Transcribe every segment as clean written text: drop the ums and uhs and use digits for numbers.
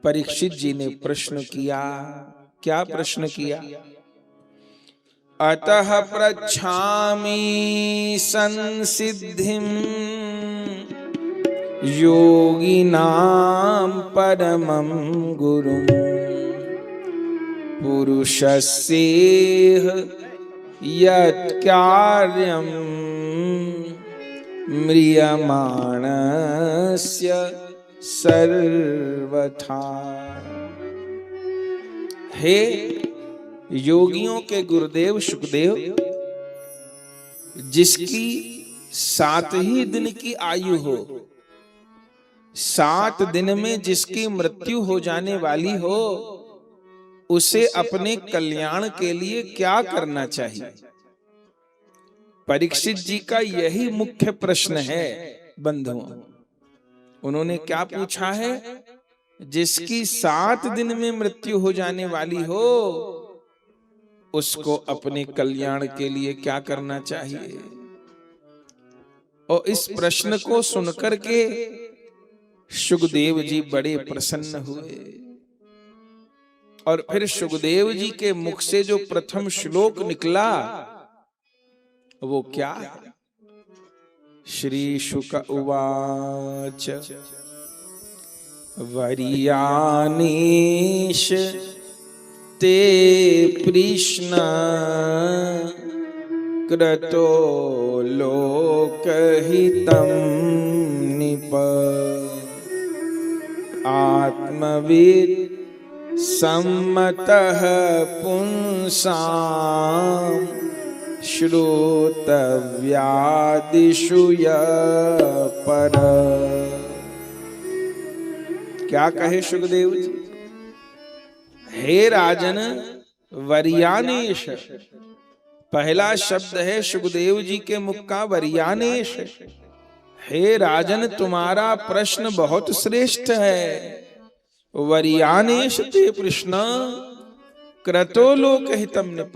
परीक्षित जी ने प्रश्न किया। क्या प्रश्न किया? अतः पृच्छामि संसिद्धिं योगिनां परमं गुरुं पुरुषस्येह यत् कार्यं म्रियमाणस्य सर्वथा। हे योगियों के गुरुदेव शुकदेव, जिसकी 7 ही दिन की आयु हो, 7 दिन में जिसकी मृत्यु हो जाने वाली हो, उसे अपने कल्याण के लिए क्या करना चाहिए? परीक्षित जी का यही मुख्य प्रश्न है बंधुओं। उन्होंने क्या पूछा है? जिसकी 7 दिन में मृत्यु हो जाने वाली हो, उसको अपने कल्याण के लिए क्या करना चाहिए? और इस प्रश्न को सुनकर के शुकदेव जी बड़े प्रसन्न हुए। और फिर शुकदेव जी के मुख से जो प्रथम श्लोक निकला वो क्या है? श्री शुक उवाच वरीयानीश ते प्रश्न क्रतो लोकहितं निप आत्मविद सम्मतः पुंसां श्रोतव्यादिषु पर। क्या कहे शुकदेव जी? हे राजन वरीयानेश, पहला शब्द है शुकदेव जी के मुख का वरीयानेश। हे राजन, तुम्हारा प्रश्न बहुत श्रेष्ठ है। वरीयानेश ते प्रश्न क्रतो लोकहितं निप।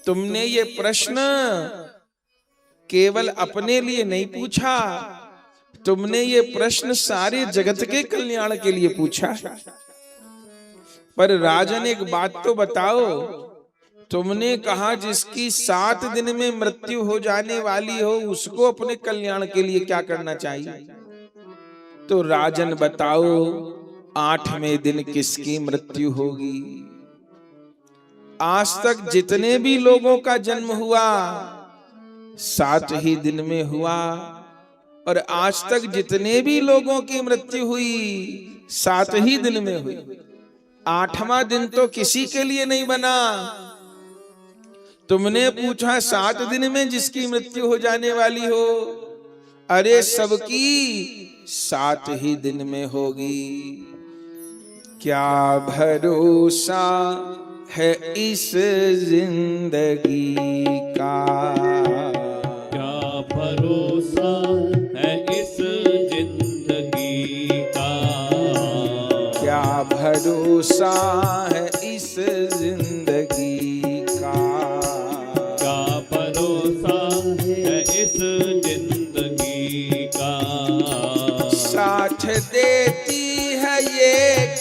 तुमने ये प्रश्न केवल अपने लिए नहीं पूछा, तुमने ये प्रश्न सारे जगत के कल्याण के लिए पूछा। पर राजन एक बात तो बताओ, तुमने कहा जिसकी 7 दिन में मृत्यु हो जाने वाली हो उसको अपने कल्याण के लिए क्या करना चाहिए? तो राजन बताओ 8वें दिन किसकी मृत्यु होगी? आज तक जितने भी लोगों का जन्म हुआ 7 ही दिन में हुआ, और आज तक जितने भी लोगों की मृत्यु हुई 7 ही दिन में हुई। 8वां दिन तो किसी के लिए नहीं बना। तुमने पूछा 7 दिन में जिसकी मृत्यु हो जाने वाली हो, अरे सबकी 7 ही दिन में होगी। क्या भरोसा है इस जिंदगी का? क्या भरोसा है इस जिंदगी का? क्या भरोसा है इस जिंदगी का? क्या भरोसा है इस जिंदगी का? साथ देती है ये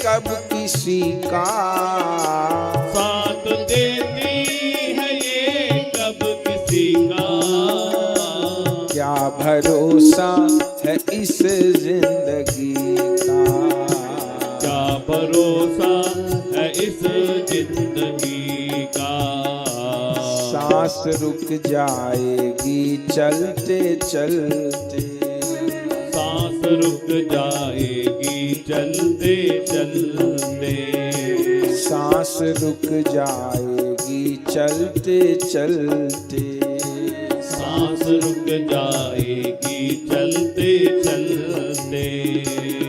कब किसी का? साथ देती है ये कब किसी का? क्या भरोसा है इस जिंदगी का? क्या भरोसा है इस जिंदगी का? सांस रुक जाएगी चलते चलते, सांस रुक जाएगी चलते चलते, सांस रुक जाएगी चलते चलते, सांस रुक जाएगी चलते चलते,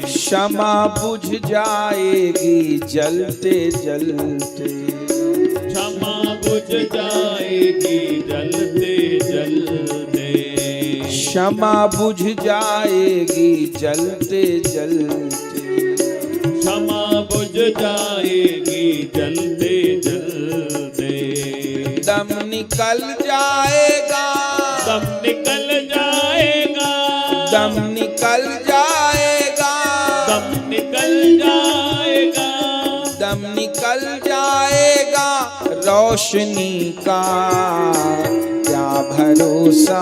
क्षमा बुझ जाएगी जलते जलते, क्षमा बुझ जाएगी जलते जलते, क्षमा बुझ जाएगी जलते जलते, क्षमा बुझ जाएगी जलते जलते, दम निकल जाएगा, दम निकल जाएगा, दम निकल जाएगा, दम निकल जाएगा, दम निकल जाएगा रोशनी का, क्या भरोसा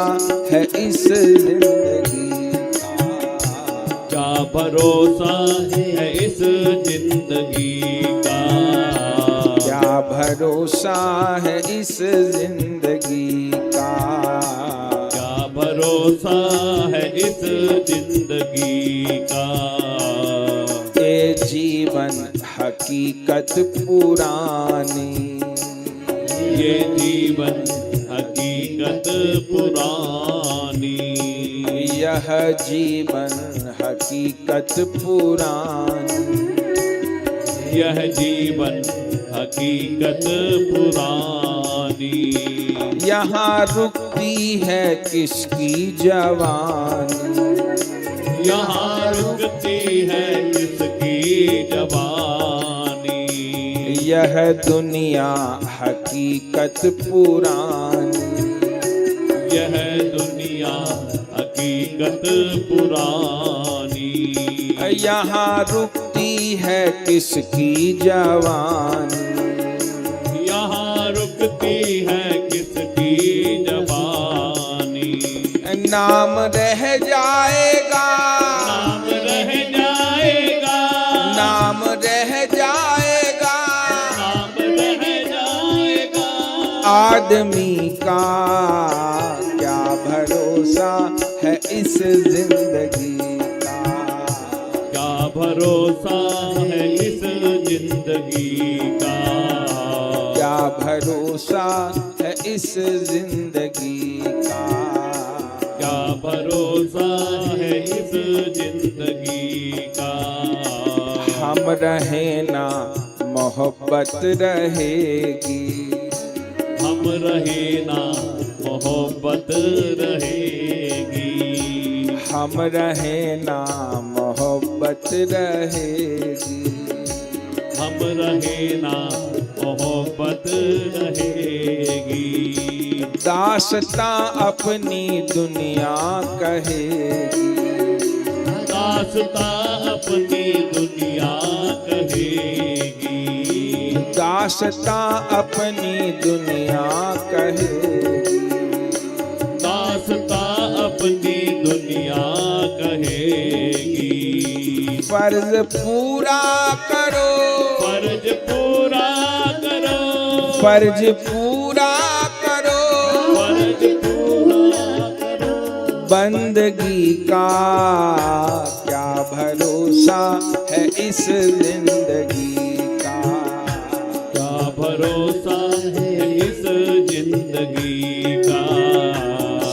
है इस जिंदगी का, क्या भरोसा है इस जिंदगी का, क्या भरोसा है इस जिंदगी का, क्या भरोसा है इस जिंदगी का। ये जीवन हकीकत पुरानी, ये जीवन हकीकत पुरानी, यह जीवन हकीकत पुरानी, यह जीवन हकीकत पुरानी। यहाँ रुकती है किसकी जवानी, यहाँ रुकती है किसकी जवानी, यह दुनिया हकीकत पुरानी, यह दुनिया हकीकत पुरानी। यहाँ रुकती है किसकी जवानी, यहाँ रुकती है किसकी जवानी, नाम रह जाएगा, नाम रह जाएगा, नाम रह जाएगा नाम रह जाएगा, आदमी का, क्या भरोसा है इस जिंदगी का, क्या भरोसा है इस जिंदगी का, क्या भरोसा है इस जिंदगी का, क्या भरोसा है इस जिंदगी का। हम रहे ना मोहब्बत रहेगी, हम रहे ना मोहब्बत रहेगी, हम रहे ना मोहब्बत रहेगी, हम रहे ना मोहब्बत रहेगी, दास्तां अपनी दुनिया कहेगी, दास्तां अपनी दुनिया कहेगी, दास्तां अपनी दुनिया कहेगी, दास्तां अपनी दुनिया कहेगी। फर्ज पूरा करो, फर्ज पूरा करो, फर्ज पूरा करो, फर्ज पूरा करो, बंदगी का, क्या भरोसा है इस जिंदगी का, क्या भरोसा है इस जिंदगी का।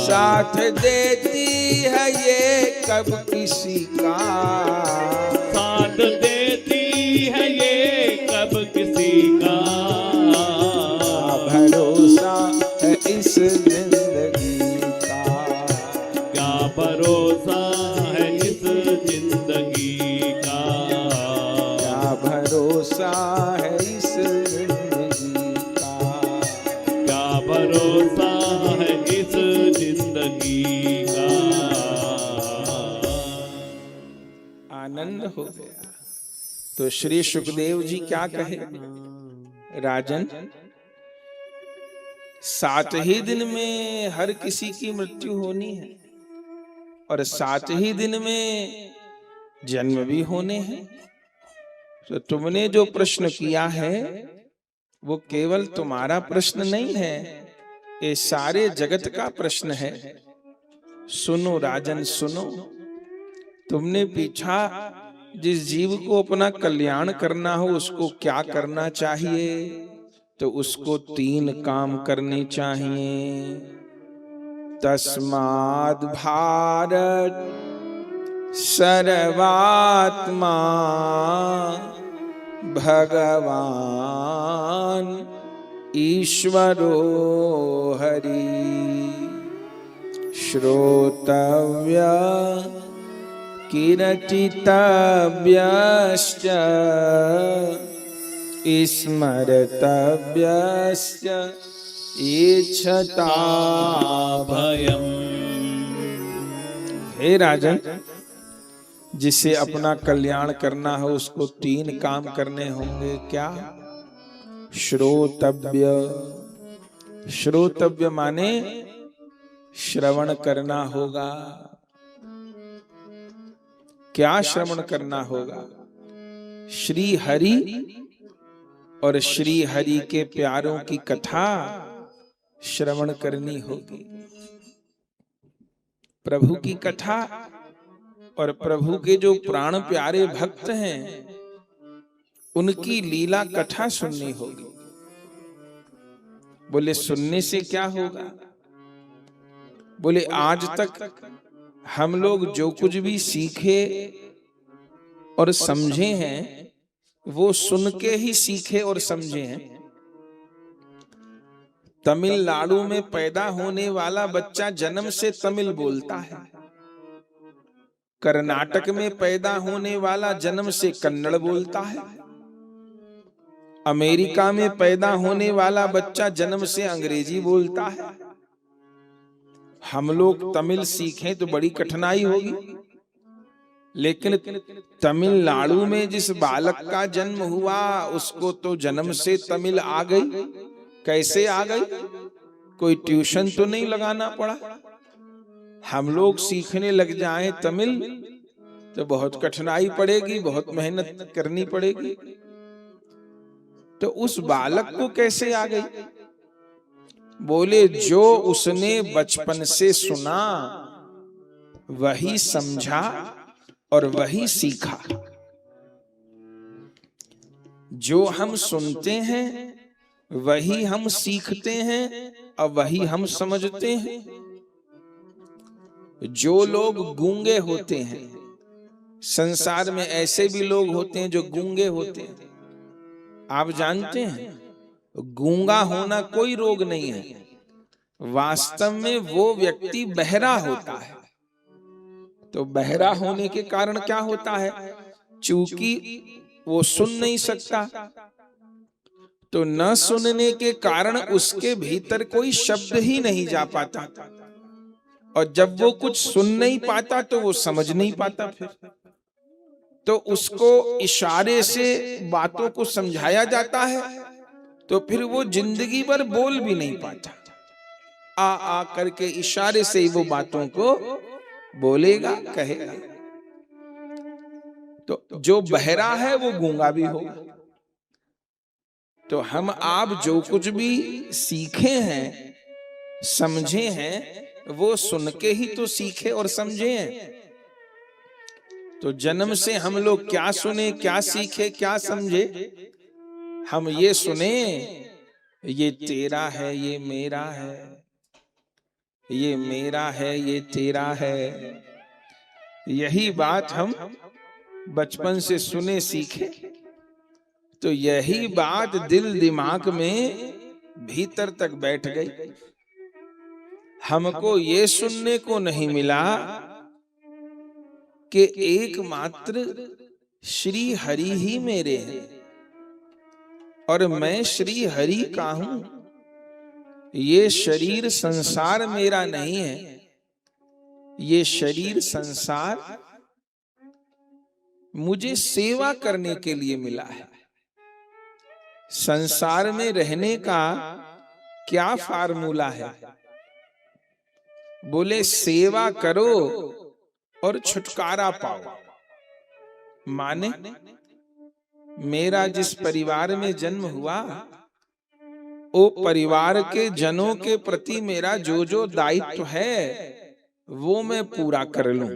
साथ देती है ये कब किसी का, साथ देती है ये कब किसी का, भरोसा है इस जिंदगी का, क्या भरोसा है इस जिंदगी का, क्या भरोसा है इस जिंदगी का, क्या भरोसा है इस जिंदगी का। आनंद हो गया। तो श्री सुखदेव जी क्या कहे, राजन 7 ही दिन में हर किसी की मृत्यु होनी है और 7 ही दिन में जन्म भी होने हैं। तो तुमने जो प्रश्न किया है वो केवल तुम्हारा प्रश्न नहीं है, ये सारे जगत का प्रश्न है। सुनो राजन सुनो, तुमने पूछा जिस जीव को अपना कल्याण करना हो उसको क्या करना चाहिए, तो उसको 3 काम करने चाहिए। तस्माद् भारत सर्वात्मा भगवान ईश्वरो हरि, श्रोतव्य कीर्तितव्यश्च स्मर्तव्यश्च इच्छता भयम्। हे राजन, जिसे अपना कल्याण करना हो उसको 3 काम करने होंगे। क्या? श्रोतव्य। श्रोतव्य माने श्रवण करना होगा। क्या श्रवण करना होगा? श्री हरि और श्री हरि के प्यारों की कथा श्रवण करनी होगी। प्रभु की कथा और प्रभु के जो प्राण प्यारे भक्त हैं उनकी लीला कथा सुननी होगी। बोले सुनने से क्या होगा? बोले आज तक हम लोग जो कुछ भी सीखे और समझे हैं वो सुन के ही सीखे और समझे हैं। तमिलनाडु में पैदा होने वाला बच्चा जन्म से तमिल बोलता है। कर्नाटक में पैदा होने वाला जन्म से कन्नड़ बोलता है। अमेरिका में पैदा होने वाला बच्चा जन्म से अंग्रेजी बोलता है। हम लोग तमिल सीखें तो बड़ी कठिनाई होगी, लेकिन तमिलनाडु में जिस बालक का जन्म हुआ उसको तो जन्म से तमिल आ गई। कैसे आ गई? कोई ट्यूशन तो नहीं लगाना पड़ा। हम लोग सीखने लग जाएं तमिल तो बहुत कठिनाई पड़ेगी, बहुत मेहनत करनी पड़ेगी। तो उस बालक को कैसे आ गई? बोले जो उसने बचपन से सुना वही समझा और वही सीखा। जो हम सुनते हैं वही हम सीखते हैं और वही हम समझते हैं। जो लोग गूंगे होते हैं, संसार में ऐसे भी लोग होते हैं जो गूंगे होते हैं। आप जानते हैं गूंगा होना कोई रोग नहीं है, वास्तव में वो व्यक्ति बहरा होता है। तो बहरा होने के कारण क्या होता है? चूंकि वो सुन नहीं सकता, तो न सुनने के कारण उसके भीतर कोई शब्द ही नहीं जा पाता, और जब वो कुछ सुन नहीं पाता तो वो समझ नहीं पाता। फिर तो उसको इशारे से बातों को समझाया जाता है, तो फिर वो जिंदगी भर बोल भी नहीं पाता। आ करके इशारे से ही वो बातों को बोलेगा, कहेगा। तो जो बहरा है वो गूंगा भी होगा। तो हम आप जो कुछ भी सीखे हैं, समझे हैं, वो सुन के ही तो सीखे और समझे हैं। तो जन्म से हम लोग क्या सुने, क्या सीखे, क्या समझे? हम ये सुने ये तेरा है, ये मेरा है, ये मेरा है, ये तेरा है। यही बात हम बचपन से सुने सीखे, तो यही बात दिल दिमाग में भीतर तक बैठ गई। हमको ये सुनने को नहीं मिला कि एकमात्र श्री हरि ही मेरे हैं और मैं श्री हरि का हूं। ये शरीर संसार मेरा नहीं है, ये शरीर संसार मुझे सेवा करने के लिए मिला है। संसार में रहने का क्या फार्मूला है? बोले सेवा करो और छुटकारा पाओ। माने मेरा जिस परिवार में जन्म हुआ, वो परिवार के जनों के प्रति मेरा जो जो दायित्व है वो मैं पूरा कर लूं।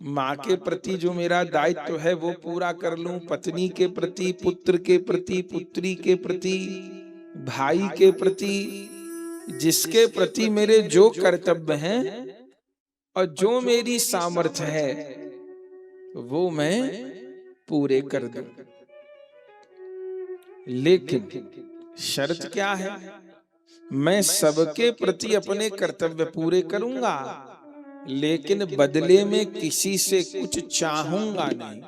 माँ के प्रति जो मेरा दायित्व है वो पूरा कर लूं, पत्नी के प्रति, पुत्र के प्रति, पुत्री के प्रति, भाई के प्रति, जिसके प्रति मेरे जो कर्तव्य हैं और जो मेरी सामर्थ्य है वो मैं पूरे कर दूं। लेकिन शर्त क्या है? मैं सबके प्रति अपने कर्तव्य पूरे करूंगा, लेकिन बदले में किसी से कुछ चाहूंगा नहीं।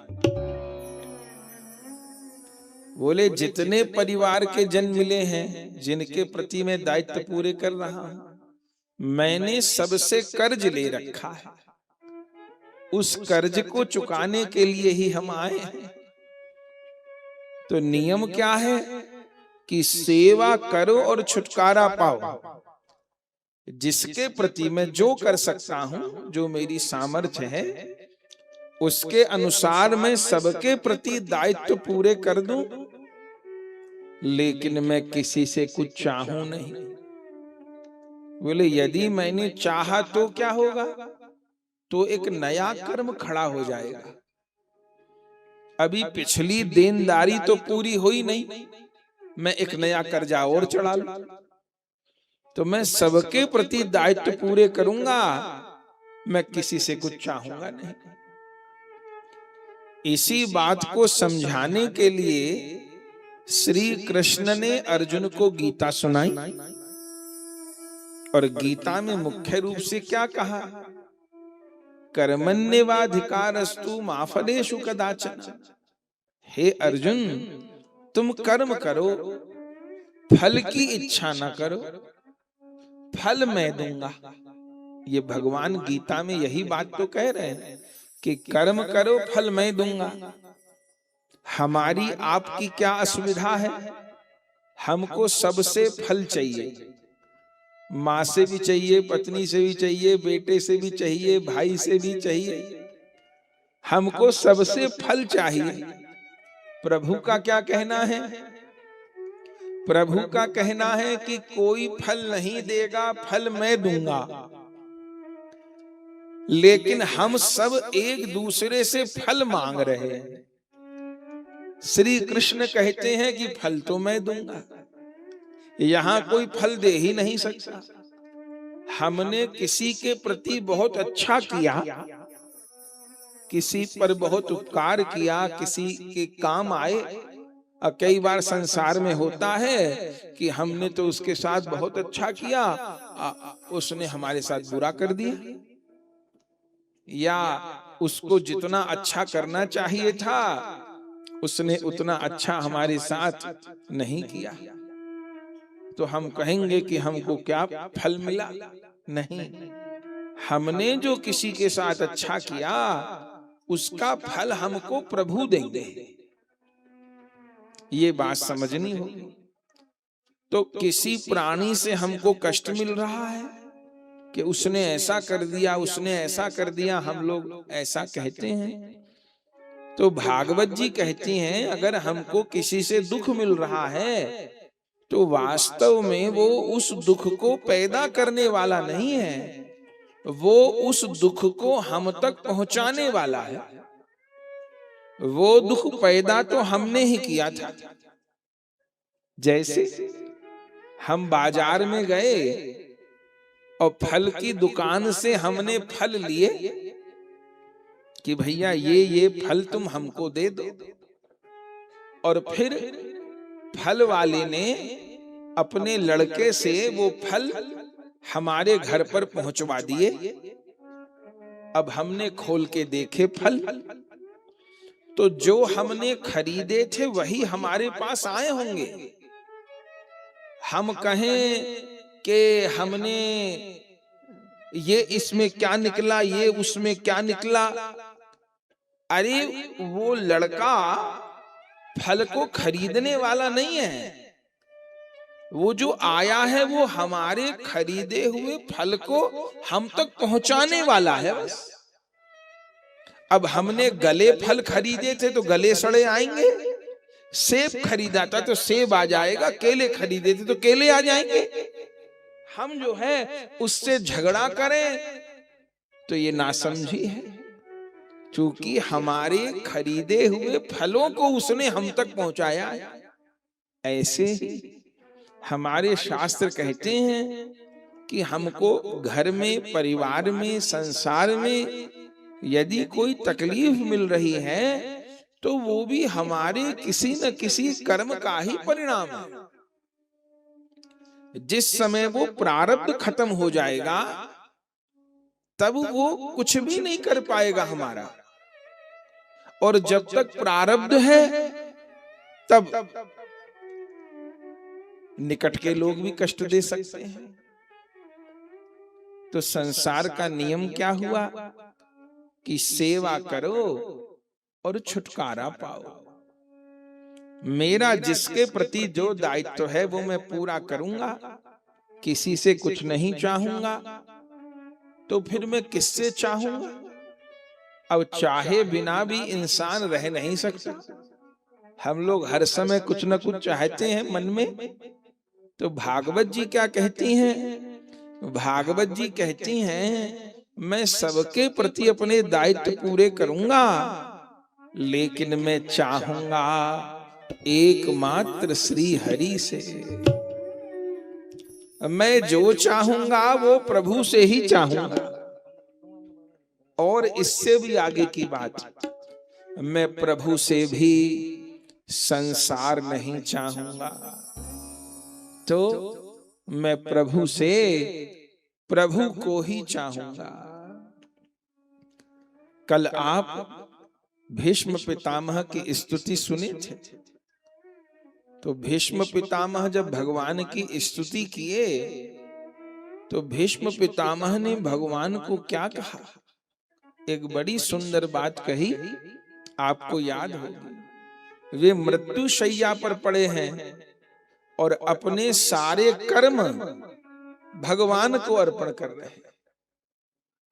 बोले जितने परिवार के जन मिले हैं, जिनके प्रति मैं दायित्व पूरे कर रहा हूं, मैंने सबसे कर्ज ले रखा है। उस कर्ज को चुकाने के लिए ही हम आए हैं। तो नियम क्या है कि सेवा करो और छुटकारा पाओ। जिसके प्रति मैं जो कर सकता हूं, जो मेरी सामर्थ्य है, उसके अनुसार मैं सबके प्रति दायित्व पूरे कर दूं, लेकिन मैं किसी से कुछ चाहूं नहीं। बोले यदि मैंने चाहा तो क्या होगा? तो एक नया कर्म खड़ा हो जाएगा। अभी पिछली देनदारी तो पूरी हुई नहीं, मैं एक नया कर्जा और चढ़ा लूं। तो मैं सबके प्रति दायित्व पूरे करूंगा, मैं किसी से कुछ चाहूंगा नहीं। इसी बात को समझाने के लिए श्री कृष्ण ने अर्जुन को गीता सुनाई। और गीता में मुख्य रूप से क्या कहा? कर्मण्येवाधिकारस्तु मा फलेषु कदाचन। हे अर्जुन, तुम कर्म करो, फल की इच्छा न करो, फल मैं दूंगा। ये भगवान गीता में यही बात तो कह रहे हैं कि कर्म करो, फल मैं दूंगा। हमारी आपकी क्या असुविधा है? हमको सबसे फल चाहिए, माँ से भी चाहिए, पत्नी से भी चाहिए, बेटे से भी चाहिए, भाई से भी चाहिए। हमको सबसे फल चाहिए। प्रभु का क्या कहना है? प्रभु का कहना है कि कोई फल नहीं देगा, फल मैं दूंगा। लेकिन हम सब एक दूसरे से फल मांग रहे हैं। श्री कृष्ण कहते हैं कि फल तो मैं दूंगा, यहां कोई फल दे ही नहीं सकता। हमने किसी के प्रति बहुत अच्छा किया, किसी पर बहुत उपकार किया, किसी के काम आए। और कई बार संसार में होता है कि हमने तो उसके साथ बहुत अच्छा किया, उसने हमारे साथ बुरा कर दिया, या उसको जितना अच्छा करना चाहिए था उसने उतना अच्छा हमारे साथ नहीं किया। तो हम कहेंगे कि हमको क्या फल मिला? नहीं, हमने जो किसी के साथ अच्छा किया उसका फल हमको प्रभु देंगे। ये बात समझनी होगी। तो किसी प्राणी से हमको कष्ट मिल रहा है कि उसने ऐसा कर दिया, उसने ऐसा कर दिया, हम लोग ऐसा कहते हैं। तो भागवत जी कहती हैं अगर हमको किसी से दुख मिल रहा है तो वास्तव में वो उस दुख को पैदा करने वाला नहीं है, वो उस दुख को हम तक पहुंचाने वाला है। वो दुख पैदा तो हमने ही किया था। जैसे हम बाजार में गए और फल की दुकान से हमने फल लिए कि भैया ये फल तुम हमको दे दो, और फिर फल वाले ने अपने लड़के से वो फल हमारे घर पर पहुंचवा दिए। अब हमने खोल के देखे फल, तो जो हमने खरीदे थे वही हमारे पास आए होंगे। हम कहें कि हमने ये इसमें क्या निकला, ये उसमें क्या निकला। अरे वो लड़का फल को खरीदने वाला नहीं है, वो जो आया है वो हमारे खरीदे हुए फल को हम तक पहुंचाने वाला है बस। अब हमने गले फल खरीदे थे तो गले सड़े आएंगे, सेब खरीदा था तो सेब आ जाएगा, केले खरीदे थे तो केले आ जाएंगे। हम जो है उससे झगड़ा करें तो ये नासमझी है, क्योंकि हमारे खरीदे हुए फलों को उसने हम तक पहुंचाया। ऐसे ही हमारे शास्त्र कहते हैं कि हमको घर में, परिवार में, संसार में यदि कोई तकलीफ मिल रही है तो वो भी हमारे किसी न किसी कर्म का ही परिणाम है। जिस समय वो प्रारब्ध खत्म हो जाएगा तब वो कुछ भी नहीं कर पाएगा हमारा, और जब तक प्रारब्ध है तब निकट के लोग भी कष्ट दे सकते हैं। तो संसार का नियम क्या हुआ कि सेवा करो और छुटकारा पाओ। मेरा जिसके प्रति जो दायित्व है वो मैं पूरा करूंगा, किसी से कुछ नहीं चाहूंगा, तो फिर मैं किससे चाहूंगा? अब चाहे बिना भी इंसान रह नहीं सकता। हम लोग हर समय कुछ न कुछ चाहते हैं मन में। तो भागवत जी क्या कहती हैं? भागवत जी कहती हैं मैं सबके प्रति अपने दायित्व पूरे करूंगा, लेकिन मैं चाहूंगा एकमात्र श्री हरि से। मैं जो चाहूंगा वो प्रभु से ही चाहूंगा। और इससे भी आगे की बात, मैं प्रभु से भी संसार नहीं चाहूंगा। तो मैं प्रभु से प्रभु को ही चाहूंगा। कल आप भीष्म पितामह की स्तुति सुने थे। तो भीष्म पितामह जब भगवान की स्तुति किए तो भीष्म पितामह ने भगवान को क्या कहा? एक बड़ी सुंदर बात कही, आपको याद होगी। वे मृत्यु शैया पर पड़े हैं और अपने सारे कर्म भगवान को अर्पण कर रहे हैं।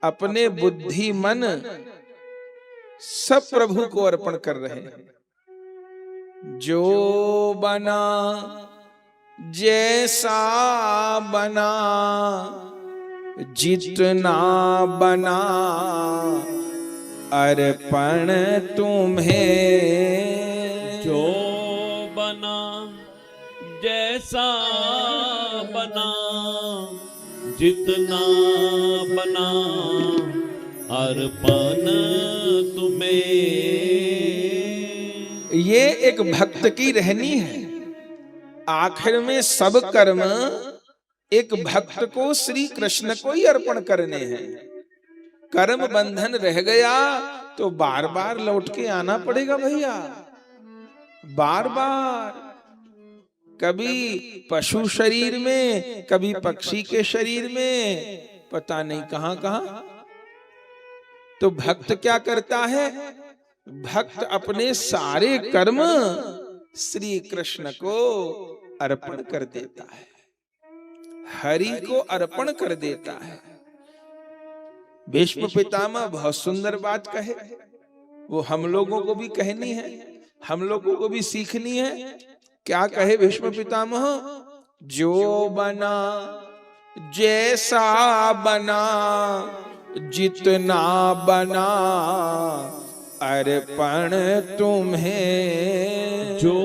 अपने बुद्धि मन सब प्रभु को अर्पण कर रहे हैं। जो बना जैसा बना, जितना बना अर्पण तुम्हें। जो बना जैसा बना, जितना बना अर्पण तुम्हें। ये एक भक्त की रहनी है। आखिर में सब कर्म एक भक्त को श्री कृष्ण को ही अर्पण करने हैं। कर्म बंधन रह गया तो बार बार लौट के आना पड़ेगा भैया, बार बार। कभी पशु शरीर में, कभी पक्षी के शरीर में, पता नहीं कहां कहां। तो भक्त क्या करता है? भक्त अपने सारे कर्म श्री कृष्ण को अर्पण कर देता है, हरि को अर्पण कर देता है। भीष्म पितामह बहुत सुंदर बात कहे, वो हम लोगों को भी कहनी है, हम लोगों को भी सीखनी है। क्या कहे भीष्म पितामह? जो बना जैसा बना, जितना बना अर्पण तुम्हें। जो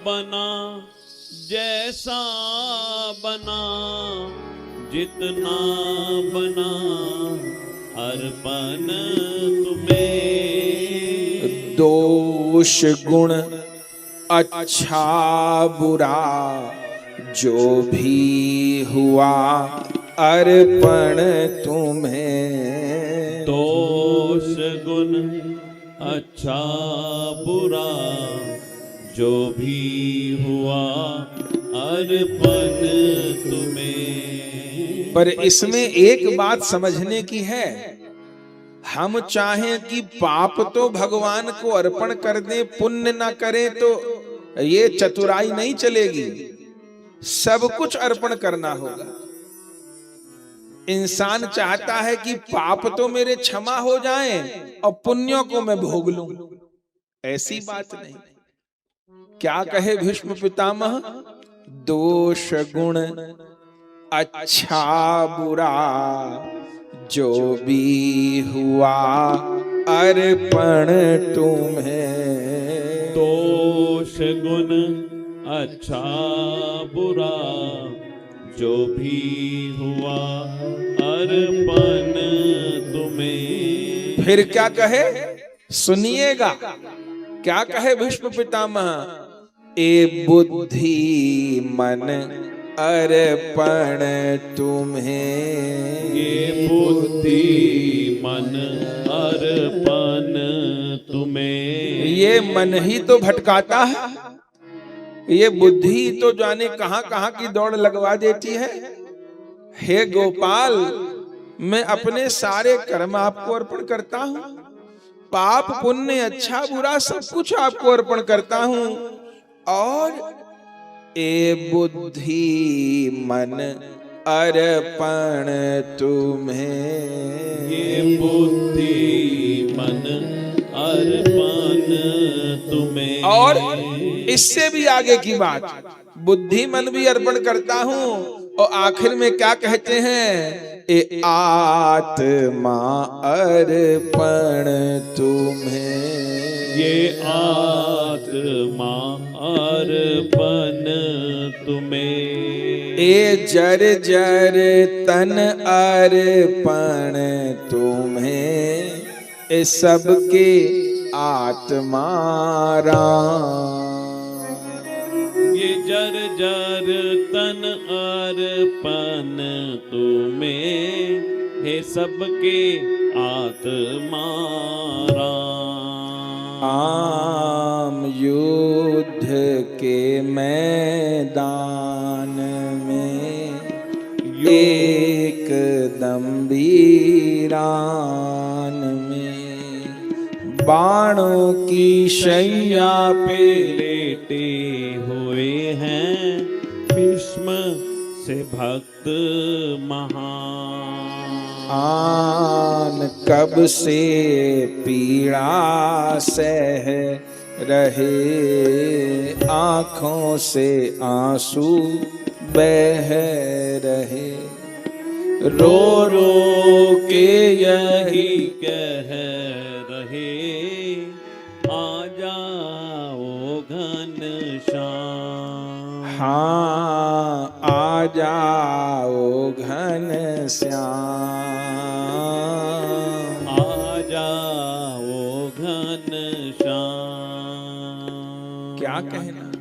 बना जैसा बना, जितना बना अर्पण तुम्हें। दोष गुण अच्छा बुरा जो भी हुआ अर्पण तुम्हें। दोष गुण अच्छा बुरा जो भी हुआ अर्पण तुम्हें। पर इसमें एक बात समझने की है। हम चाहें कि पाप तो भगवान को अर्पण कर दें, पुण्य ना करें, तो ये चतुराई नहीं चलेगी। सब कुछ अर्पण करना होगा। इंसान चाहता है कि पाप तो मेरे क्षमा हो जाएं और पुण्यों को मैं भोग लूं। ऐसी बात नहीं। क्या कहे भीष्म पितामह? दोष गुण अच्छा बुरा जो भी हुआ अर्पण तुम्हें। दोष गुण अच्छा बुरा जो भी हुआ अर्पण तुम्हें। फिर क्या कहे? सुनिएगा क्या कहे भीष्म पितामह? ए बुद्धि मन अर्पण तुम्हें। ये बुद्धि मन अर्पण तुम्हें। ये मन ही तो भटकाता है, ये बुद्धि तो जाने कहां कहां की दौड़ लगवा देती है। हे गोपाल, मैं अपने सारे कर्म आपको अर्पण करता हूं, पाप पुण्य अच्छा बुरा सब कुछ आपको अर्पण करता हूं, और ए बुद्धि मन अर्पण तुम्हें। ये बुद्धि मन अर्पण तुम्हें। और इससे भी आगे की बात, बुद्धि मन भी अर्पण करता हूं, और आखिर में क्या कहते हैं, ए आत्मा अर्पण तुम्हें। ये आत्मा अर्पण तुम्हें। ए जर जर तन अर्पण तुम्हें, ए सबके आत्मा राम। ये जर जर तन अर्पण तुम्हें, हे सबके आत्मा राम। आम युद्ध के मैदान में एक दम वीरान में, बाणों की शैया पे लेटे हुए हैं भीष्म से भक्त महान। आन कब से पीड़ा सह रहे, आंखों से आंसू बह रहे, रो रो के यही कह रहे, आ जाओ घनश्याम। हाँ आ जाओ घनश्याम, आ जाओ घनश्याम। क्या कहना।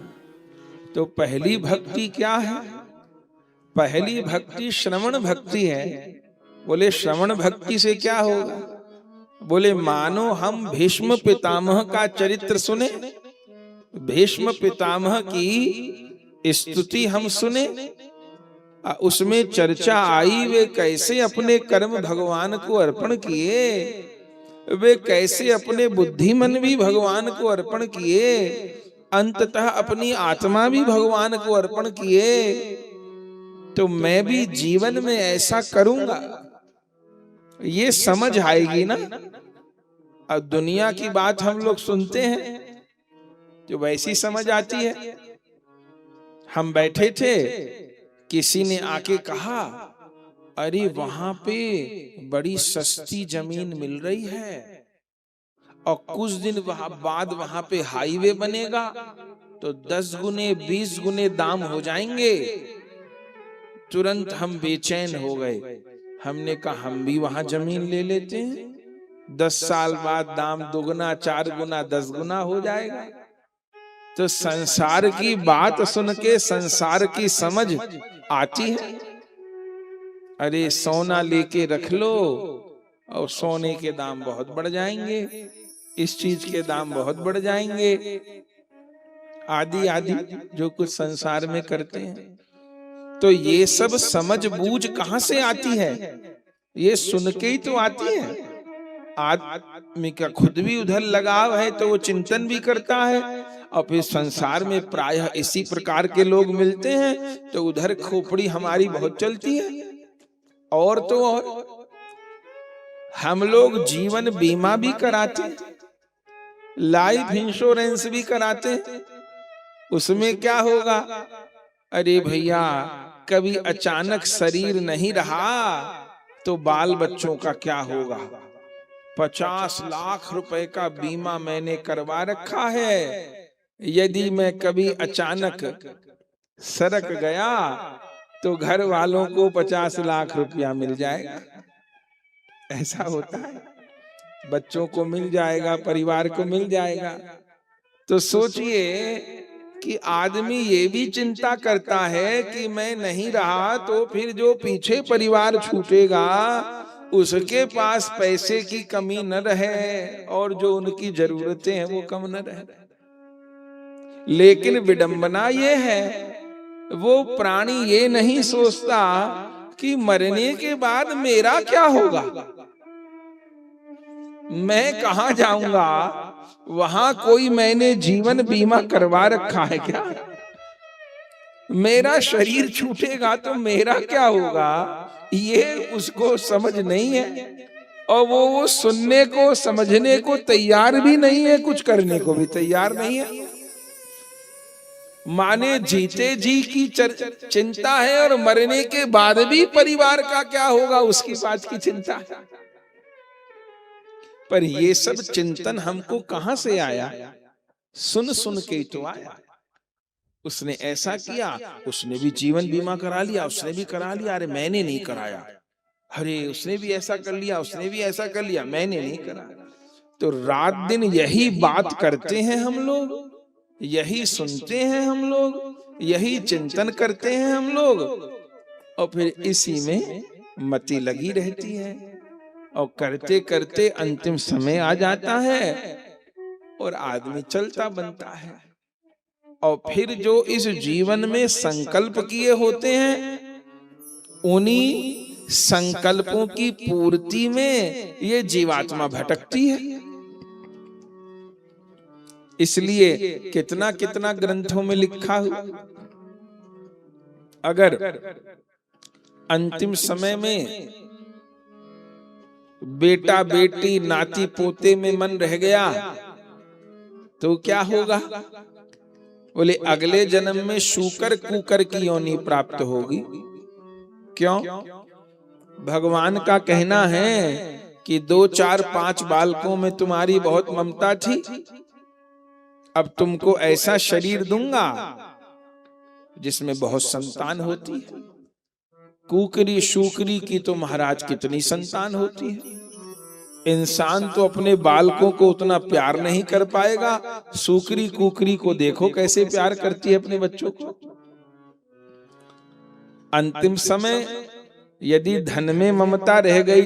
तो पहली भक्ति क्या है, पहली भक्ति श्रवण भक्ति है। बोले श्रवण भक्ति से क्या होगा, बोले मानो हम भीष्म पितामह का चरित्र सुने, भीष्म पितामह की स्तुति हम सुने, उसमें चर्चा आई वे कैसे अपने कर्म भगवान को अर्पण किए, वे कैसे अपने बुद्धिमन भी भगवान को अर्पण किए, अंततः अपनी आत्मा भी भगवान को अर्पण किए। तो मैं भी जीवन में ऐसा करूंगा, ये समझ आएगी ना। अब दुनिया की बात हम लोग सुनते हैं तो वैसी समझ आती है। हम बैठे थे, किसी ने आके कहा अरे वहां पे बड़ी सस्ती जमीन मिल रही है और कुछ दिन बाद वहां पे हाईवे बनेगा तो 10 गुने 20 गुने दाम हो जाएंगे। तुरंत हम बेचैन हो गए। हमने कहा हम भी वहां जमीन ले लेते हैं, 10 साल बाद दाम दुगना 4 गुना 10 गुना हो जाएगा। तो संसार की बात सुन के संसार की समझ आती है। अरे सोना लेके रख लो और सोने के दाम बहुत बढ़ जाएंगे, इस चीज के दाम बहुत बढ़ जाएंगे, आदि आदि जो कुछ संसार में करते हैं। तो ये सब समझ बूझ कहां से आती है, ये सुन के ही तो आती है। आदमी का खुद भी उधर लगाव है तो वो चिंतन भी करता है, और फिर संसार में प्रायः इसी प्रकार के लोग मिलते हैं तो उधर खोपड़ी हमारी बहुत चलती है। और तो और हम लोग जीवन बीमा भी कराते, लाइफ इंश्योरेंस भी कराते। उसमें क्या होगा, अरे भैया कभी अचानक शरीर नहीं रहा तो बाल बच्चों का क्या होगा। 50 लाख रुपए का बीमा मैंने करवा रखा है, यदि मैं कभी अचानक सरक गया तो घर वालों को 50 लाख रुपया मिल जाएगा। ऐसा होता है, बच्चों को मिल जाएगा, परिवार को मिल जाएगा। तो सोचिए कि आदमी ये भी चिंता करता है कि मैं नहीं रहा तो फिर जो पीछे परिवार छूटेगा उसके पास पैसे की कमी न रहे और जो उनकी जरूरतें हैं वो कम न रहे। लेकिन विडंबना ये है, वो प्राणी ये नहीं सोचता कि मरने के बाद मेरा क्या होगा, मैं कहां जाऊंगा, वहां कोई मैंने जीवन बीमा करवा रखा है क्या, मेरा शरीर छूटेगा तो मेरा क्या होगा, ये उसको समझ नहीं है। और वो सुनने को समझने को तैयार भी नहीं है, कुछ करने को भी तैयार नहीं है। माने जीते जी की चिंता है और मरने के बाद भी परिवार का क्या होगा उसकी बात की चिंता है। पर ये सब चिंतन हमको कहां से आया, सुन सुन के तो आया। उसने ऐसा किया, उसने भी जीवन बीमा करा लिया, उसने भी करा लिया, अरे मैंने नहीं कराया, अरे उसने भी ऐसा कर लिया, उसने भी ऐसा कर लिया, मैंने नहीं कराया। तो रात दिन यही बात करते हैं हम लोग, यही सुनते हैं हम लोग, यही चिंतन करते हैं हम लोग, और फिर इसी में मति लगी रहती है। और करते करते अंतिम समय आ जाता है और आदमी चलता बनता है। और फिर जो इस जीवन में संकल्प किए होते हैं, उन्हीं संकल्पों की पूर्ति में ये जीवात्मा भटकती है। इसलिए कितना कितना ग्रंथों में लिखा हुआ, अगर अंतिम समय में बेटा बेटी नाती पोते में मन रह गया तो क्या होगा, बोले अगले जन्म में शूकर कूकर की योनि प्राप्त होगी। क्यों? भगवान का कहना है कि 2 4 5 बालकों में तुम्हारी बहुत ममता थी, अब तुमको ऐसा शरीर दूंगा जिसमें बहुत संतान होती है। कुकरी शूकरी की तो महाराज कितनी संतान होती है। इंसान तो अपने बालकों को उतना प्यार नहीं कर पाएगा, सूकरी कुकरी को देखो कैसे प्यार करती है अपने बच्चों को। अंतिम समय यदि धन में ममता रह गई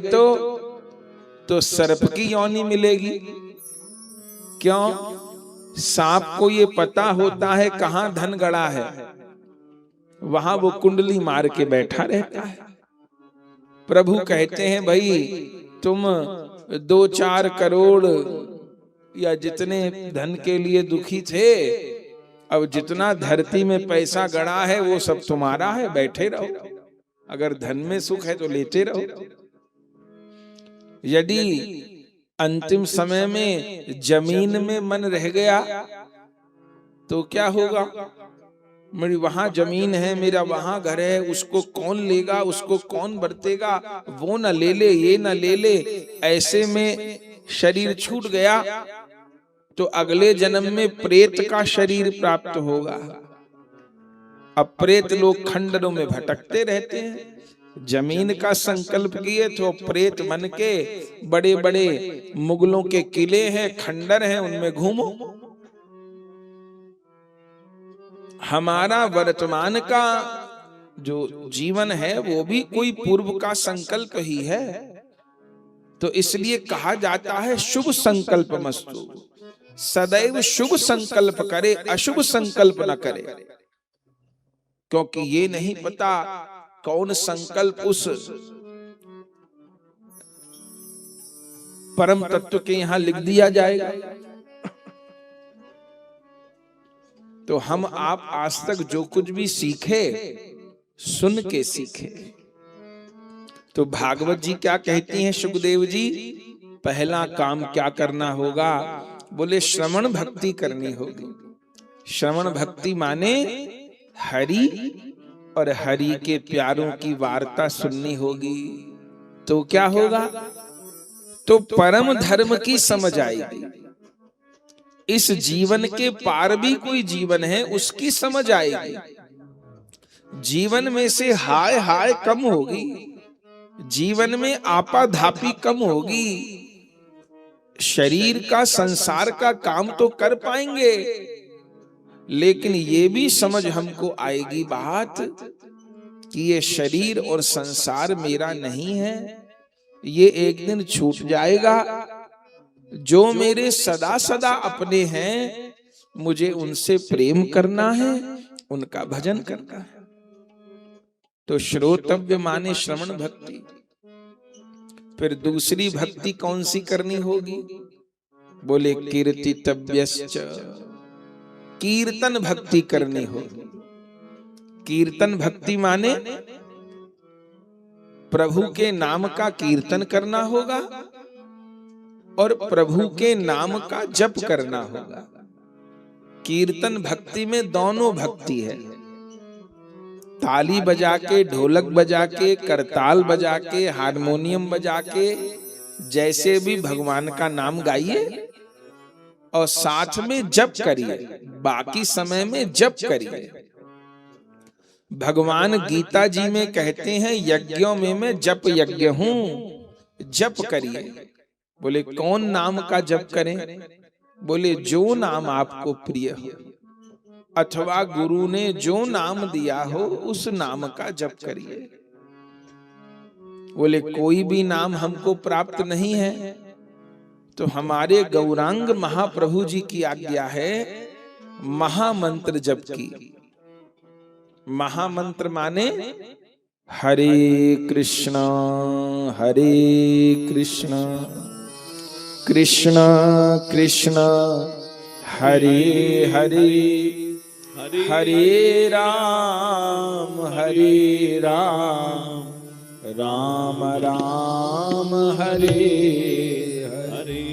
तो सर्प की योनि मिलेगी। क्यों? सांप को ये पता होता है कहां धन गड़ा है, वहां वो कुंडली मार के बैठा रहता है। प्रभु कहते हैं भाई तुम 2 4 करोड़ या जितने धन के लिए दुखी थे, अब जितना धरती में पैसा गड़ा है वो सब तुम्हारा है, बैठे रहो। अगर धन में सुख है तो लेते रहो। यदि अंतिम समय में जमीन में मन रह गया तो क्या होगा, मेरी वहां जमीन है, मेरा वहां घर है, उसको कौन लेगा, उसको कौन बरतेगा, वो न ले ले ये न ले ले, ऐसे में शरीर छूट गया तो अगले जन्म में प्रेत का शरीर प्राप्त होगा। अब प्रेत लोग खंडरों में भटकते रहते हैं। जमीन का संकल्प किए तो प्रेत बन के बड़े बड़े मुगलों के किले हैं, खंडर हैं, उनमें घूमो। हमारा वर्तमान का जो जीवन है वो भी कोई पूर्व का संकल्प ही है। तो इसलिए कहा जाता है शुभ संकल्प मस्तु, सदैव शुभ संकल्प करे, अशुभ संकल्प न करे। क्योंकि ये नहीं पता कौन संकल्प उस परम तत्व के यहां लिख दिया जाएगा। तो हम आप आज तक जो कुछ भी सीखे सुन के सीखे। तो भागवत जी क्या कहती हैं सुखदेव जी, पहला काम क्या करना होगा, बोले श्रवण भक्ति करनी होगी। श्रवण भक्ति माने हरि और हरि के प्यारों की वार्ता सुननी होगी। तो क्या होगा, तो परम धर्म की समझ आएगी। इस जीवन के पार भी कोई जीवन है उसकी समझ आएगी। जीवन में से हाय हाय कम होगी, जीवन में आपाधापी कम होगी। शरीर का संसार का काम तो कर पाएंगे, लेकिन ये भी समझ हमको आएगी बात कि ये शरीर और संसार मेरा नहीं है, ये एक दिन छूट जाएगा। जो मेरे सदा सदा अपने हैं मुझे उनसे प्रेम करना है, उनका भजन करना है। तो श्रोतव्य माने श्रवण भक्ति। फिर दूसरी भक्ति कौन सी करनी होगी? बोले कीर्तितव्यश्च, कीर्तन भक्ति करनी होगी। कीर्तन भक्ति माने प्रभु के नाम का कीर्तन करना होगा और प्रभु के नाम का जप करना होगा। कीर्तन भक्ति में दोनों भक्ति है, ताली बजा के, ढोलक बजा के, करताल बजा के, हारमोनियम बजा के, जैसे भी भगवान का नाम गाइए और साथ में जप करिए, बाकी समय में जप करिए। भगवान गीता जी में कहते हैं यज्ञों में मैं जप यज्ञ हूं, जप करिए। बोले कौन नाम का जप करें? बोले जो नाम आपको प्रिय हो अथवा गुरु ने जो नाम दिया हो उस नाम का जप करिए। बोले कोई भी नाम हमको प्राप्त नहीं है, तो हमारे गौरांग महाप्रभु जी की आज्ञा है महामंत्र जप की। महामंत्र माने हरे कृष्णा कृष्ण कृष्ण हरे हरे, हरे राम राम राम हरे हरे।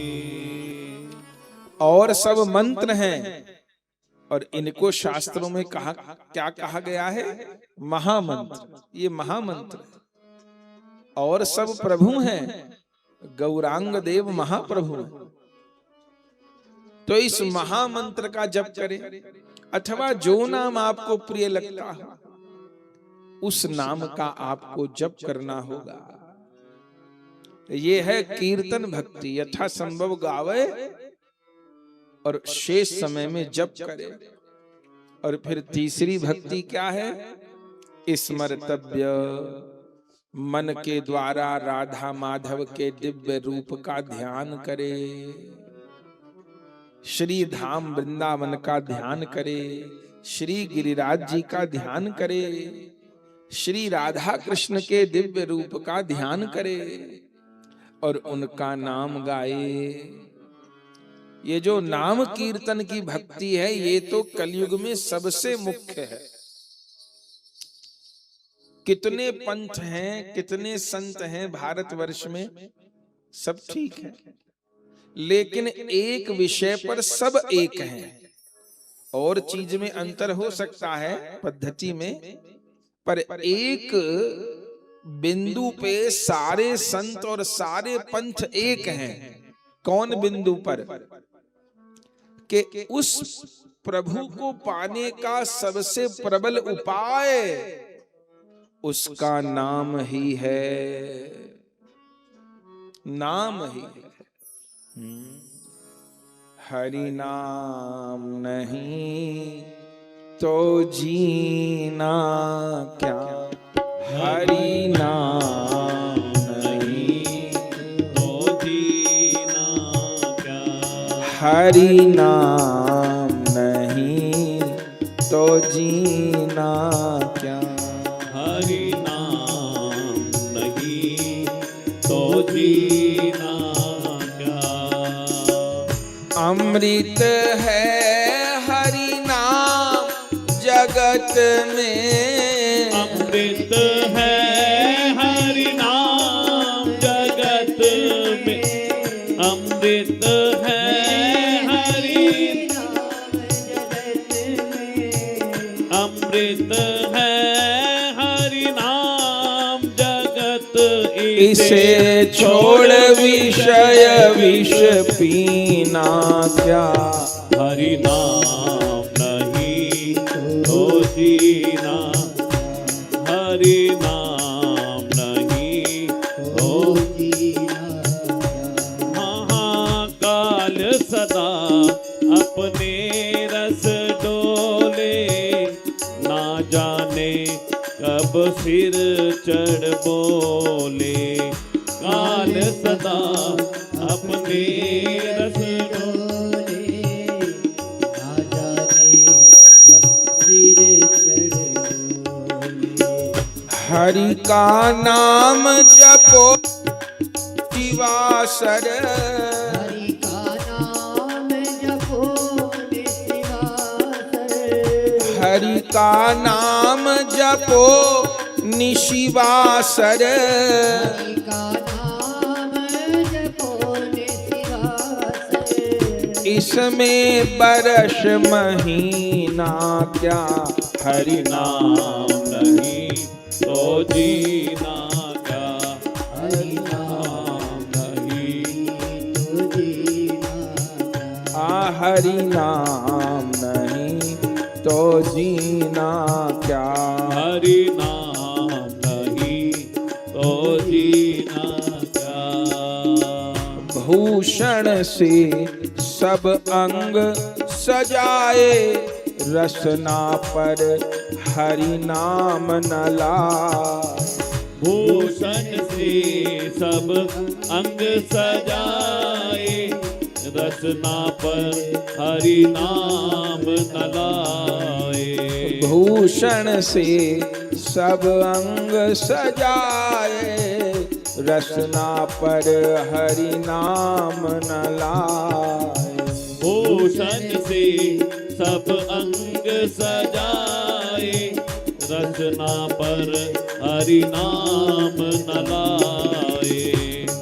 और सब मंत्र हैं और इनको शास्त्रों में क्या कहा गया है? महामंत्र। ये महामंत्र है। और सब प्रभु हैं, गौरांग देव महाप्रभु हैं। तो इस महामंत्र का जप करें अथवा जो नाम आपको प्रिय लगता हो उस नाम का आपको जप करना होगा। ये है कीर्तन भक्ति। यथा संभव गावे और शेष समय में जप करे। और फिर तीसरी भक्ति क्या है? स्मर्तव्य, मन के द्वारा राधा माधव के दिव्य रूप का ध्यान करे, श्री धाम वृंदावन का ध्यान करे, श्री गिरिराज जी का ध्यान करे, श्री राधा कृष्ण के दिव्य रूप का ध्यान करे और उनका नाम गाए। ये जो नाम कीर्तन की भक्ति है ये तो कलयुग में सबसे मुख्य है। कितने पंथ हैं, कितने संत हैं भारतवर्ष में, सब ठीक है, लेकिन एक विषय पर सब एक हैं। और चीज में अंतर हो सकता है पद्धति में, पर एक बिंदु पे सारे संत और सारे पंथ एक हैं। कौन बिंदु पर? कि उस प्रभु को पाने का सबसे प्रबल उपाय उसका नाम ही है, नाम ही है। हरि नाम नहीं तो जीना क्या, हरि नाम नहीं तो जीना क्या, हरि नाम नहीं तो जीना क्या, हरि नाम नहीं तो जीना क्या। अमृत है हरि नाम जगत में, अमृत है हरि नाम जगत में, अमृत है हरि नाम जगत में, अमृत है हरि नाम जगत। इसे छोड़ विषय विष पीना क्या, हरि नाम नहीं तो जीना, हरि नाम नहीं तो जीना। महाकाल सदा अपने रस डोले, ना जाने कब सिर चढ़ बोले। काल सदा अपने रस डोले, ना जाने कब सिर चढ़ बोले। हरि का नाम जपो दिवासर, हरि का नाम जपो निशिवासर, हरि का नाम जपो निशिवासर, हरि का नाम जपो निशिवासर। इसमें बरस महीना क्या हरि नाम नहीं तो जीना क्या, हरि नाम नहीं तो जीना क्या। हरि नाम नहीं तो जीना क्या, हरि नाम नहीं तो जीना क्या। भूषण से सब अंग सजाए, रसना पर हरि नाम न लाए। भूषण से सब अंग सजाए, रसना पर हरि नाम न लाए। भूषण से सब अंग सजाए, रसना पर हरि नाम न लाए। भूषण से सब अंग सजाए, रचना पर हरि नाम न लाए।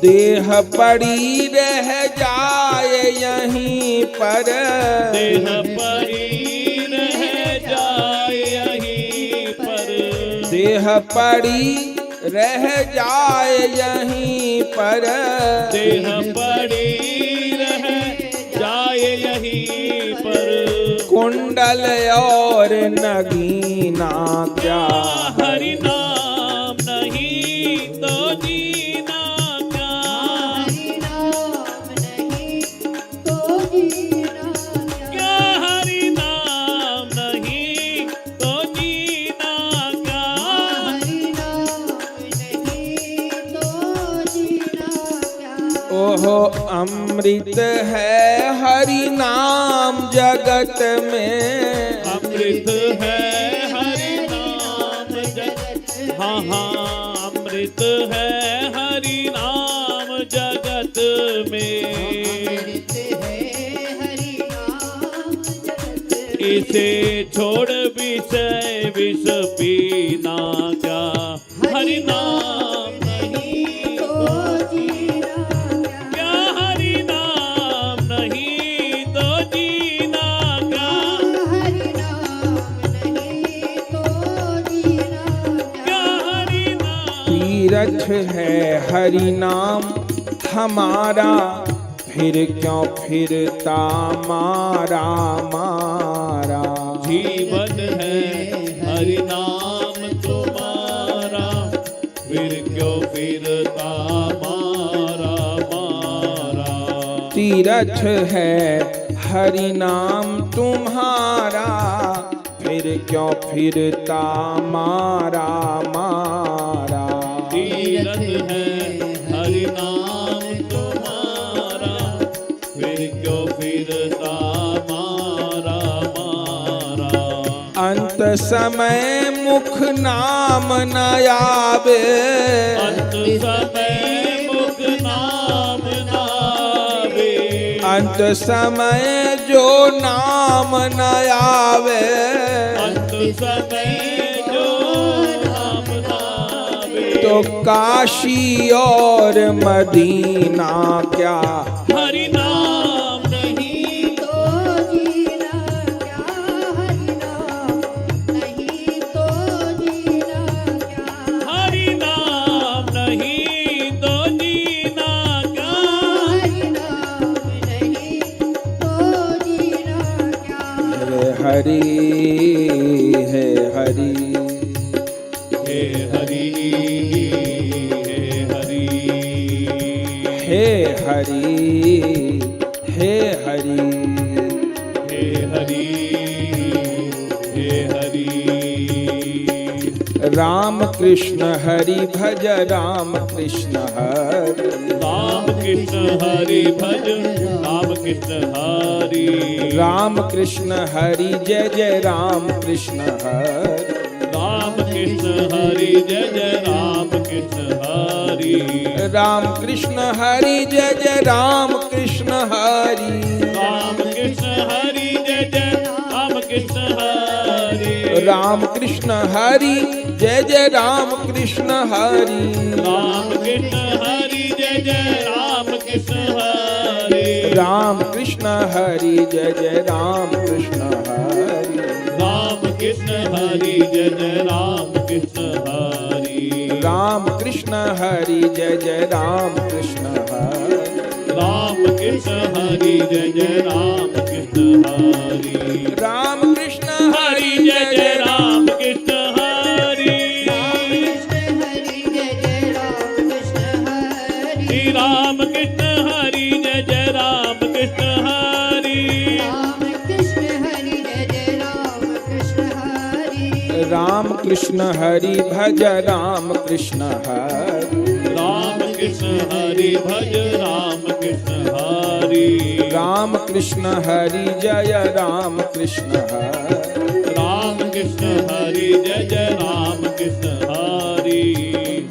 देह पड़ी रह जाए यहीं पर, देह पड़ी रह जाए यहीं पर, देह पड़ी रह जाए यहीं पर, देह पड़ी रह जाए यहीं पर। कुंडल और नगीना क्या हरि नाम नहीं तो जीना क्या, हरि नाम नहीं तो जीना क्या। क्या हरि नाम नहीं तो जीना क्या। हरि नाम नहीं तो जीना क्या। ओहो अमृत है हरि नाम जगत में, अमृत है हरि नाम जगत, हाँ हाँ अमृत है हरि नाम जगत में। अमृत है हरि नाम जगत में। इसे छोड़ विषय विष पीना क्या, हरि नाम नहीं तो जीना क्या। क्या, हरि नाम नहीं तो जीना क्या। हरि नाम नहीं तो जीना क्या क्या। हरि नाम तीरथ है हरि नाम हमारा, फिर क्यों फिरता मारा मारा। जीवन है हरि नाम तुम्हारा, फिर क्यों फिरता मारा मारा। तीरथ है हरि नाम तुम्हारा, फिर क्यों फिरता मारा मारा। तीरथ है हरि नाम तुम्हारा, फिर क्यों फिरता मारा मारा। अंत समय मुख नाम न आवे, अंत समय मुख नाम नावे, अंत समय जो नाम न आवे। अंत समय जो नाम नावे। तो काशी और मदीना क्या हरि नाम नहीं तो जीना क्या। हरि नाम नहीं तो जीना क्या। हरि नाम नहीं तो जीना क्या। हरि नाम नहीं तो जीना क्या। हरि है हरि हे हरि हे हरि हे हरि हे हरि हे हरि हे हरि। राम कृष्ण हरि भज राम कृष्ण हरि। राम कृष्ण हरि भज राम कृष्ण हरि। राम कृष्ण हरि जय जय राम कृष्ण हरि। राम राम कृष्ण हरि जय जय राम कृष्ण हरि राम कृष्ण हरि जय जय राम कृष्ण हरि राम कृष्ण हरि जय जय राम कृष्ण हरि राम कृष्ण हरि जय जय राम कृष्ण हरि राम कृष्ण हरि जय जय राम कृष्ण हरि राम कृष्ण हरि जय जय राम कृष्ण हरि राम कृष्ण हरि जय जय राम कृष्ण हरि राम कृष्ण हरि जय जय राम कृष्ण हरि राम कृष्ण हरि जय जय राम कृष्ण हरि राम कृष्ण हरि जय जय राम कृष्ण हरि राम कृष्ण हरि जय जय राम कृष्ण हरि राम कृष्ण हरि जय जय राम कृष्ण हरि राम कृष्ण हरि भज राम कृष्ण हरि राम कृष्ण हरि भज राम कृष्ण हरि राम कृष्ण हरि जय राम कृष्ण हरि राम कृष्ण हरि जय जय राम कृष्ण हरि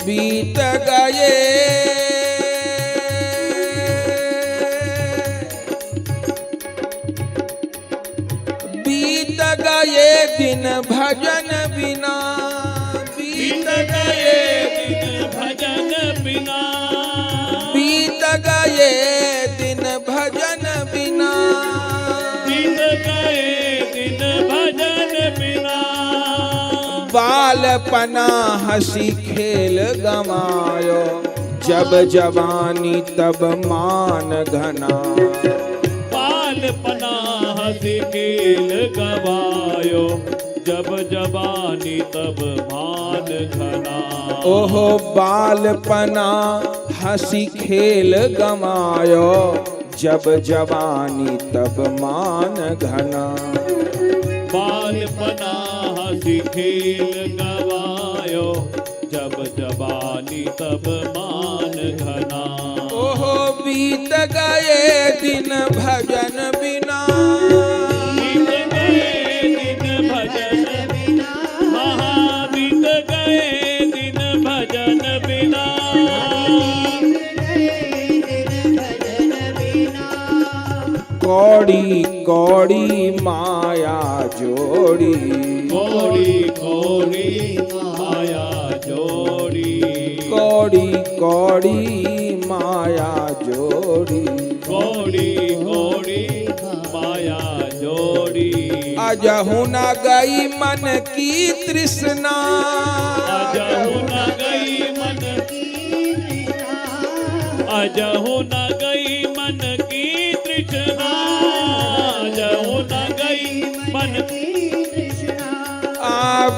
बीत गए बीत गए दिन भजन बिना बीत गए दिन भजन बिना बीत गए दिन भजन बिना बीत गए दिन भजन बिना बालपना हंसी खेल गमायो जब जवानी तब मान घना बालपना हंसी खेल गवायो जब जवानी तब मान घना ओहो बालपना हंसी खेल गमायो जब जवानी तब मान घना बालपना हंसी खेल गवायो जब जवानी तब मान घना ओहो बीत गए दिन भजन बिना बीत गए दिन भजन बिना बीत गए दिन भजन बिना भजन बिना कौड़ी कौड़ी माया जोड़ी कौड़ी कौड़ी माया जोड़ी कौड़ी कौड़ी माया जोड़ी कौड़ी कौड़ी माया जोड़ी अजहु न गई मन की तृष्णा अजहु न गई मन अजहु न गई मन की तृष्णा अजहु न गई मन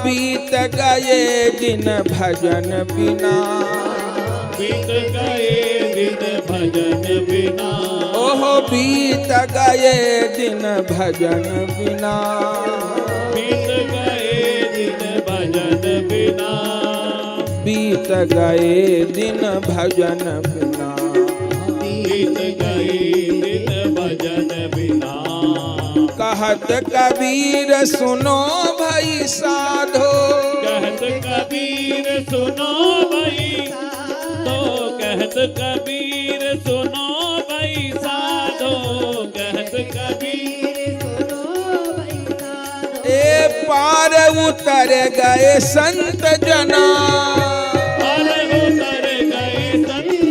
बीत गए दिन भजन बिना बीत गए दिन भजन बिना ओहो बीत गए दिन भजन बिना बीत गए दिन भजन बिना बीत गए दिन भजन बिना बीत गए दिन भजन बिना कहत कबीर सुनो भाई साधो कहत कबीर सुनो भाई तो कहत कबीर सुनो भाई साधो कहत कबीर ए पार उतर गए संत जना पार उतर गए संत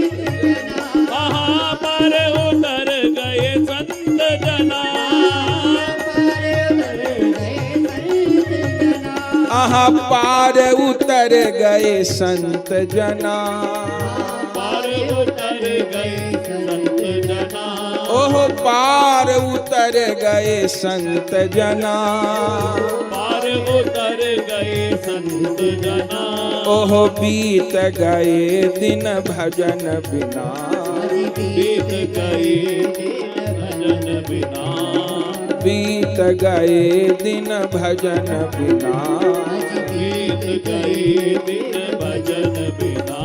पर उतर गए संत जना आहा पार उतर गए संत जना पार उतर गए संत जना ओह पार उतर गए संत जना पार उतर गए संत जना ओह बीत गए दिन भजन बिना बीत गए भजन बिना बीत गए दिन भजन बिना बीत गए दिन भजन बिना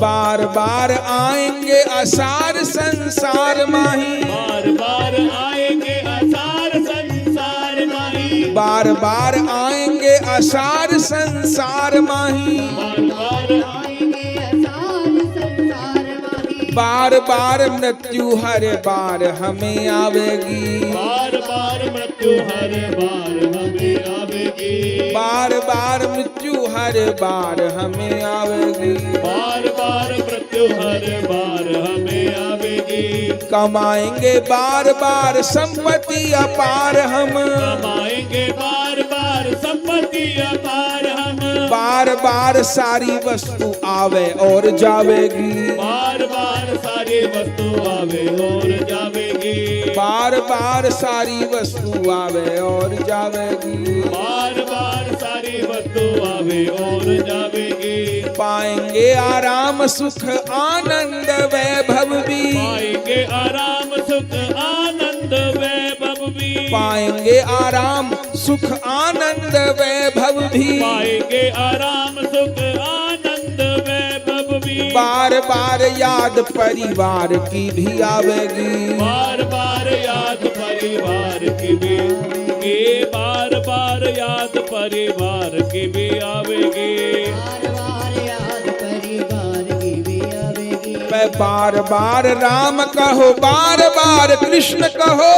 बार बार आएंगे असार संसार माही बार बार आएंगे असार संसार माही बार बार आएंगे असार संसार माही, बार आएंगे असार संसार माही, बार बार मृत्यु हर बार हमें आवेगी, बार बार मृत्यु हर बार हमें आवेगी, बार बार मृत्यु हर बार हमें आवेगी, बार बार मृत्यु हर बार हमें आवेगी, कमाएंगे बार बार संपत्ति अपार हम, कमाएंगे बार बार संपत्ति अपार हम, बार बार सारी वस्तु आवे और जावेगी, बार बार सारी वस्तु आवे और जावेगी, बार बार सारी वस्तु आवे और जावेगी, बार बार सारी वस्तु आवे और जावेगी, पाएंगे आराम सुख आनंद वैभव भी, पाएंगे आराम सुख आनंद वैभव भी, पाएंगे आराम सुख आनंद वैभव भी, पाएंगे आराम सुख आनंद वैभव भी, बार बार याद परिवार की भी आवेगी, बार बार याद परिवार की भी, ये बार बार याद परिवार की भी आवेगी, बार बार याद परिवार की भी आवेगी, बार बार राम कहो बार बार कृष्ण कहो,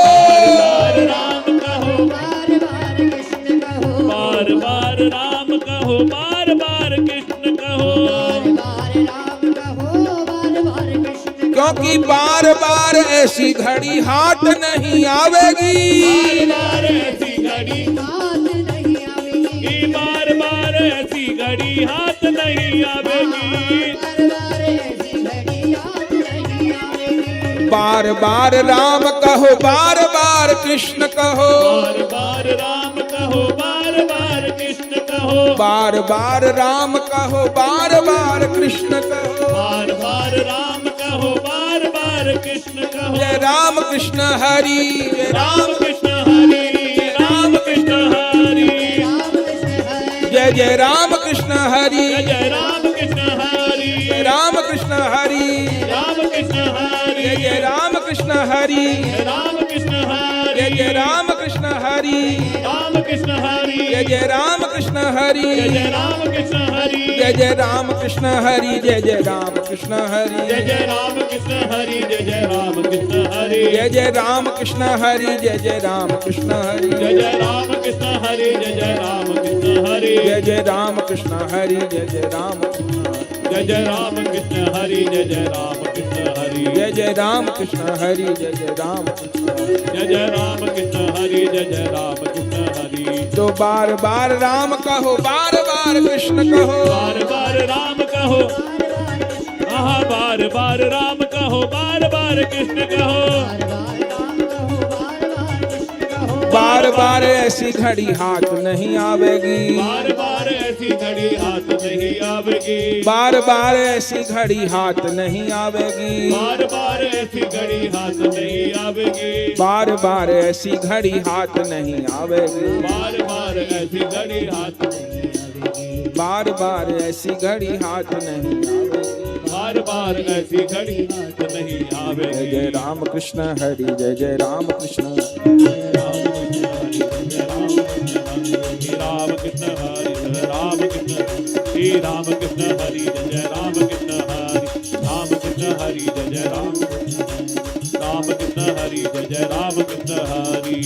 बार राम कहो, बार बार कृष्ण कहो, बार बार राम कहो, बार बार कृष्ण कहो, बार राम कहो, बार बार कृष्ण क्योंकि बार बार ऐसी घड़ी हाथ नहीं आवेगी, बार ऐसी घड़ी, हाथ नहीं आवेगी, ये बार बार ऐसी घड़ी हाथ नहीं आवेगी, बार बार ऐसी घड़ी हाथ नहीं आवेगी, बार बार राम कहो बार बार कृष्ण कहो, बार बार राम कहो, बार बार कृष्ण कहो, बार बार राम कहो बार बार कृष्ण कहो, बार बार राम कहो, बार बार कृष्ण कहो, जय राम कृष्ण हरि, जय राम कृष्ण हरि, राम कृष्ण हरि, राम कृष्ण हरे, जय जय राम कृष्ण हरि, जय राम कृष्ण हरि, जय राम कृष्ण हरि, राम कृष्ण हरि, जय जय राम कृष्ण हरि, राम कृष्ण हरि, जय जय राम कृष्ण हरि, राम कृष्ण हरि, जय जय राम कृष्ण हरि, जय राम कृष्ण हरि, जय जय राम कृष्ण हरि, जय जय राम कृष्ण हरि, जय राम कृष्ण हरि, जय राम कृष्ण हरि, जय राम कृष्ण हरि, जय राम कृष्ण हरि, जय राम कृष्ण हरि, जय राम कृष्ण हरि, जय राम कृष्ण हरि, जय राम जय राम कृष्ण हरि, जय राम कृष्ण हरि, जय राम कृष्ण हरि, जय राम कृष्ण हरि, जय राम कृष्ण हरि, जय राम कृष्ण हरि, तो बार बार राम कहो बार बार कृष्ण कहो, बार बार राम कहो, आहा बार बार राम कहो, बार बार कृष्ण कहो, बार बार राम कहो, बार बार कृष्ण कहो, बार बार ऐसी घड़ी हाथ नहीं आवेगी, बार बार ऐसी घड़ी हाथ नहीं आवेगी, बार बार ऐसी घड़ी हाथ नहीं आवेगी, बार बार ऐसी घड़ी हाथ नहीं आवेगी, बार बार ऐसी घड़ी हाथ नहीं आवेगी, बार बार ऐसी घड़ी हाथ नहीं आवेगी, बार बार ऐसी घड़ी हाथ नहीं आवेगी, बार बार ऐसी घड़ी हाथ नहीं जय आवेगी, जय राम कृष्ण हरि, जय राम कृष्ण, राम कृष्ण हरि, राम कृष्ण, श्री राम कृष्ण हरि, जय राम कृष्ण हरि, राम कृष्ण हरि, जय राम, राम कृष्ण हरि, जय राम कृष्ण हरि,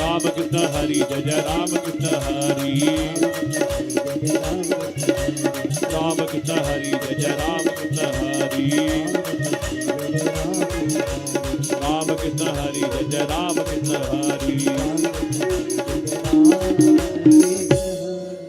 राम कृष्ण हरि, जय राम कृष्ण हरि, राम कृष्ण हरि, जय राम कृष्ण हरि, राम कृष्ण हरि, जय राम कृष्ण हरि,